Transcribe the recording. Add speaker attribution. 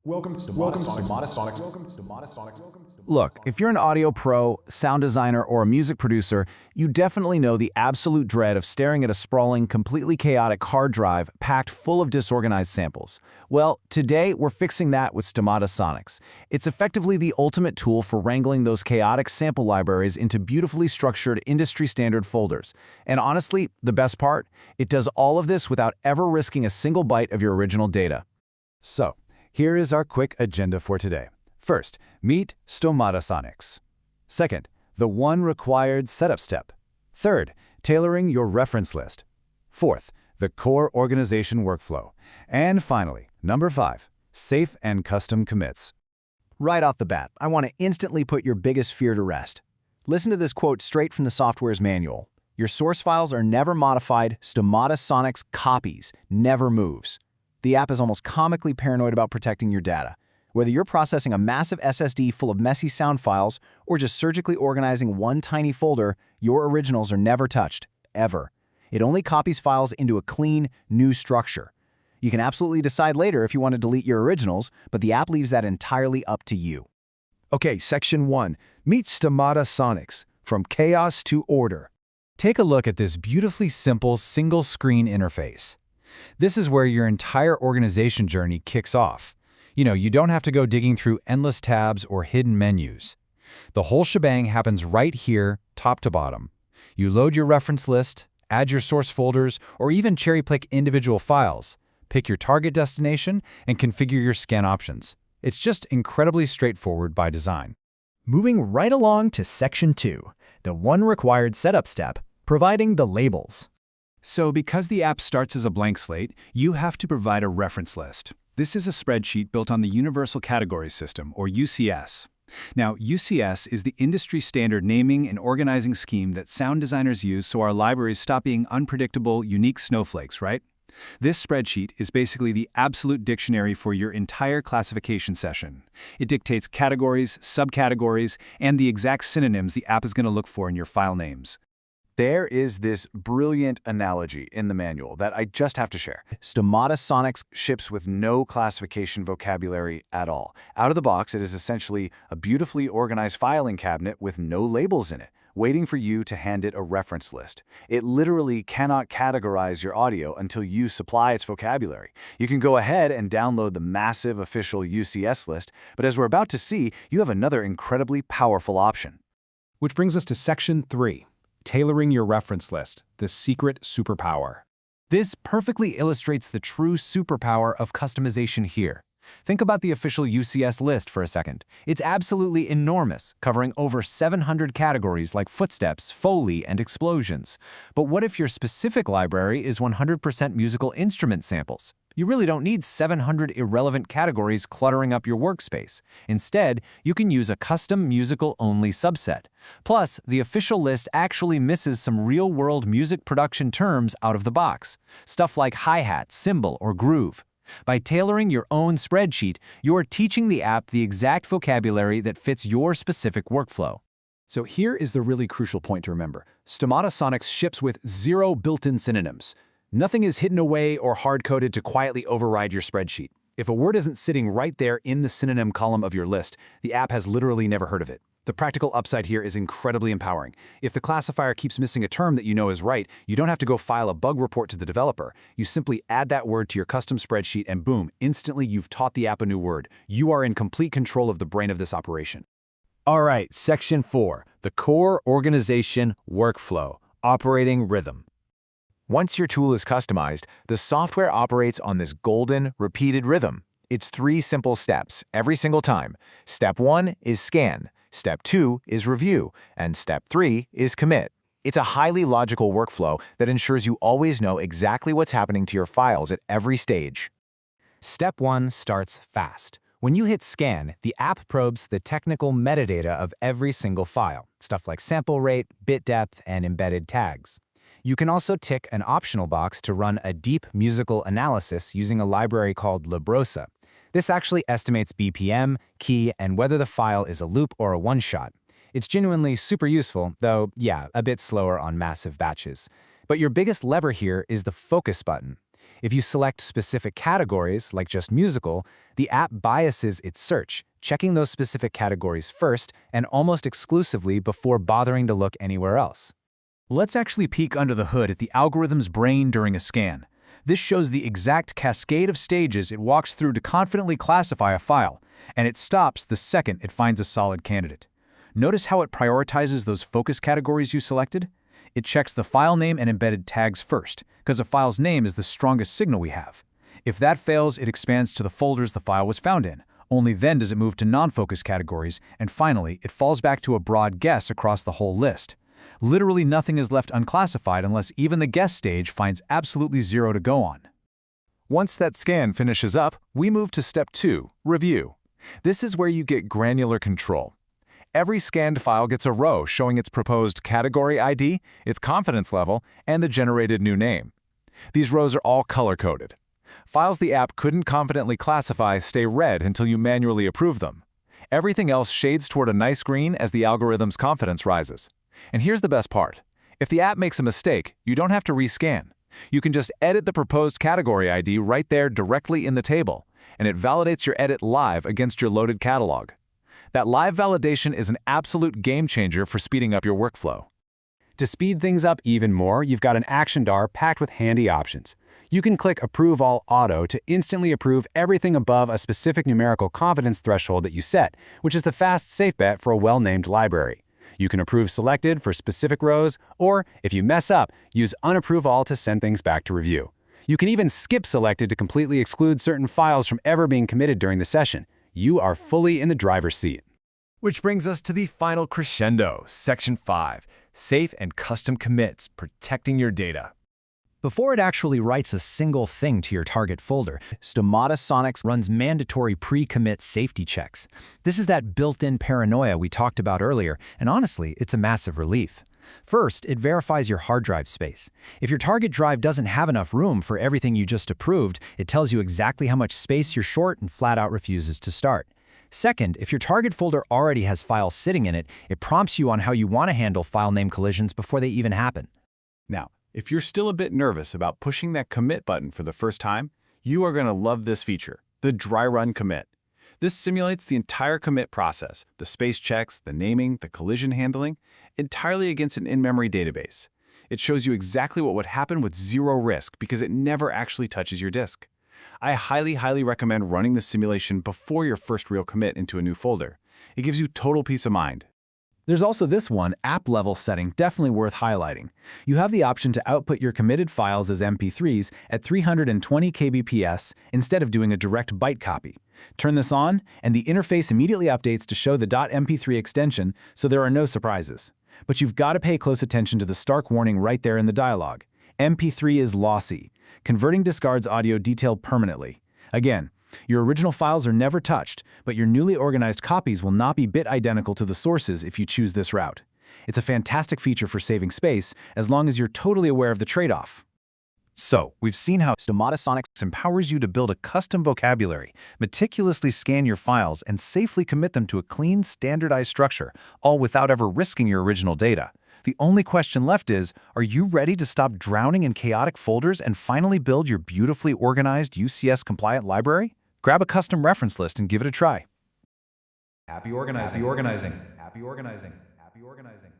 Speaker 1: Stomata Sonics.
Speaker 2: Look, if you're an audio pro, sound designer, or a music producer, you definitely know the absolute dread of staring at a sprawling, completely chaotic hard drive packed full of disorganized samples. Well, today we're fixing that with Stomata Sonics. It's effectively the ultimate tool for wrangling those chaotic sample libraries into beautifully structured, industry-standard folders. And honestly, the best part? It does all of this without ever risking a single byte of your original data.
Speaker 3: So, here is our quick agenda for today. First, meet Stomata Sonics. Second, the one required setup step. Third, tailoring your reference list. Fourth, the core organization workflow. And finally, number 5, safe and custom commits.
Speaker 4: Right off the bat, I want to instantly put your biggest fear to rest. Listen to this quote straight from the software's manual. Your source files are never modified, Stomata Sonics copies, never moves. The app is almost comically paranoid about protecting your data. Whether you're processing a massive SSD full of messy sound files or just surgically organizing one tiny folder, your originals are never touched, ever. It only copies files into a clean, new structure. You can absolutely decide later if you want to delete your originals, but the app leaves that entirely up to you.
Speaker 5: Okay, Section 1. Meet Stomata Sonics, from chaos to order.
Speaker 3: Take a look at this beautifully simple single-screen interface. This is where your entire organization journey kicks off. You don't have to go digging through endless tabs or hidden menus. The whole shebang happens right here, top to bottom. You load your reference list, add your source folders, or even cherry-pick individual files. Pick your target destination and configure your scan options. It's just incredibly straightforward by design.
Speaker 6: Moving right along to Section 2, the one required setup step, providing the labels.
Speaker 2: So because the app starts as a blank slate, you have to provide a reference list. This is a spreadsheet built on the Universal Category System, or UCS. Now, UCS is the industry standard naming and organizing scheme that sound designers use so our libraries stop being unpredictable, unique snowflakes, right? This spreadsheet is basically the absolute dictionary for your entire classification session. It dictates categories, subcategories, and the exact synonyms the app is going to look for in your file names.
Speaker 4: There is this brilliant analogy in the manual that I just have to share. Stomata Sonics ships with no classification vocabulary at all. Out of the box, it is essentially a beautifully organized filing cabinet with no labels in it, waiting for you to hand it a reference list. It literally cannot categorize your audio until you supply its vocabulary. You can go ahead and download the massive official UCS list, but as we're about to see, you have another incredibly powerful option.
Speaker 2: Which brings us to Section 3. Tailoring your reference list, the secret superpower.
Speaker 3: This perfectly illustrates the true superpower of customization here. Think about the official UCS list for a second. It's absolutely enormous, covering over 700 categories like footsteps, Foley, and explosions. But what if your specific library is 100% musical instrument samples? You really don't need 700 irrelevant categories cluttering up your workspace. Instead, you can use a custom musical-only subset. Plus, the official list actually misses some real-world music production terms out of the box, stuff like hi-hat, cymbal, or groove. By tailoring your own spreadsheet, you're teaching the app the exact vocabulary that fits your specific workflow. So here is the really crucial point to remember. Stomata Sonics ships with 0 built-in synonyms. Nothing is hidden away or hard-coded to quietly override your spreadsheet. If a word isn't sitting right there in the synonym column of your list, the app has literally never heard of it. The practical upside here is incredibly empowering. If the classifier keeps missing a term that you know is right, you don't have to go file a bug report to the developer. You simply add that word to your custom spreadsheet and boom, instantly you've taught the app a new word. You are in complete control of the brain of this operation.
Speaker 6: All right, Section 4, the core organization workflow, operating rhythm. Once your tool is customized, the software operates on this golden, repeated rhythm. It's 3 simple steps every single time. Step 1 is scan, Step 2 is review, and Step 3 is commit. It's a highly logical workflow that ensures you always know exactly what's happening to your files at every stage.
Speaker 3: Step 1 starts fast. When you hit scan, the app probes the technical metadata of every single file, stuff like sample rate, bit depth, and embedded tags. You can also tick an optional box to run a deep musical analysis using a library called Librosa. This actually estimates BPM, key, and whether the file is a loop or a one-shot. It's genuinely super useful, though, yeah, a bit slower on massive batches. But your biggest lever here is the focus button. If you select specific categories, like just musical, the app biases its search, checking those specific categories first and almost exclusively before bothering to look anywhere else.
Speaker 2: Let's actually peek under the hood at the algorithm's brain during a scan. This shows the exact cascade of stages it walks through to confidently classify a file, and it stops the second it finds a solid candidate. Notice how it prioritizes those focus categories you selected? It checks the file name and embedded tags first, because a file's name is the strongest signal we have. If that fails, it expands to the folders the file was found in. Only then does it move to non-focus categories, and finally, it falls back to a broad guess across the whole list. Literally nothing is left unclassified unless even the guess stage finds absolutely zero to go on.
Speaker 6: Once that scan finishes up, we move to step 2, review. This is where you get granular control. Every scanned file gets a row showing its proposed category ID, its confidence level, and the generated new name. These rows are all color-coded. Files the app couldn't confidently classify stay red until you manually approve them. Everything else shades toward a nice green as the algorithm's confidence rises. And here's the best part. If the app makes a mistake, you don't have to rescan. You can just edit the proposed category ID right there directly in the table, and it validates your edit live against your loaded catalog. That live validation is an absolute game changer for speeding up your workflow.
Speaker 3: To speed things up even more, you've got an action bar packed with handy options. You can click Approve All Auto to instantly approve everything above a specific numerical confidence threshold that you set, which is the fast, safe bet for a well-named library. You can approve Selected for specific rows, or, if you mess up, use Unapprove All to send things back to review. You can even skip Selected to completely exclude certain files from ever being committed during the session. You are fully in the driver's seat.
Speaker 6: Which brings us to the final crescendo, Section 5, Safe and Custom Commits, Protecting Your Data.
Speaker 2: Before it actually writes a single thing to your target folder,
Speaker 4: Stomata Sonics
Speaker 2: runs mandatory pre-commit safety checks. This is that built-in paranoia we talked about earlier, and honestly, it's a massive relief. First, it verifies your hard drive space. If your target drive doesn't have enough room for everything you just approved, it tells you exactly how much space you're short and flat out refuses to start. Second, if your target folder already has files sitting in it, it prompts you on how you want to handle file name collisions before they even happen.
Speaker 6: Now, if you're still a bit nervous about pushing that commit button for the first time, you are going to love this feature, the dry run commit. This simulates the entire commit process, the space checks, the naming, the collision handling, entirely against an in-memory database. It shows you exactly what would happen with zero risk because it never actually touches your disk. I highly recommend running this simulation before your first real commit into a new folder. It gives you total peace of mind.
Speaker 2: There's also this one, app-level setting, definitely worth highlighting. You have the option to output your committed files as MP3s at 320 kbps instead of doing a direct byte copy. Turn this on, and the interface immediately updates to show the .mp3 extension, so there are no surprises. But you've got to pay close attention to the stark warning right there in the dialog. MP3 is lossy. Converting discards audio detail permanently. Again, your original files are never touched, but your newly organized copies will not be bit identical to the sources if you choose this route. It's a fantastic feature for saving space, as long as you're totally aware of the trade-off.
Speaker 3: So, we've seen how
Speaker 4: Stomata Sonics
Speaker 3: empowers you to build a custom vocabulary, meticulously scan your files, and safely commit them to a clean, standardized structure, all without ever risking your original data. The only question left is, are you ready to stop drowning in chaotic folders and finally build your beautifully organized UCS-compliant library? Grab a custom reference list and give it a try.
Speaker 6: Happy organizing. Happy organizing. Happy organizing. Happy organizing.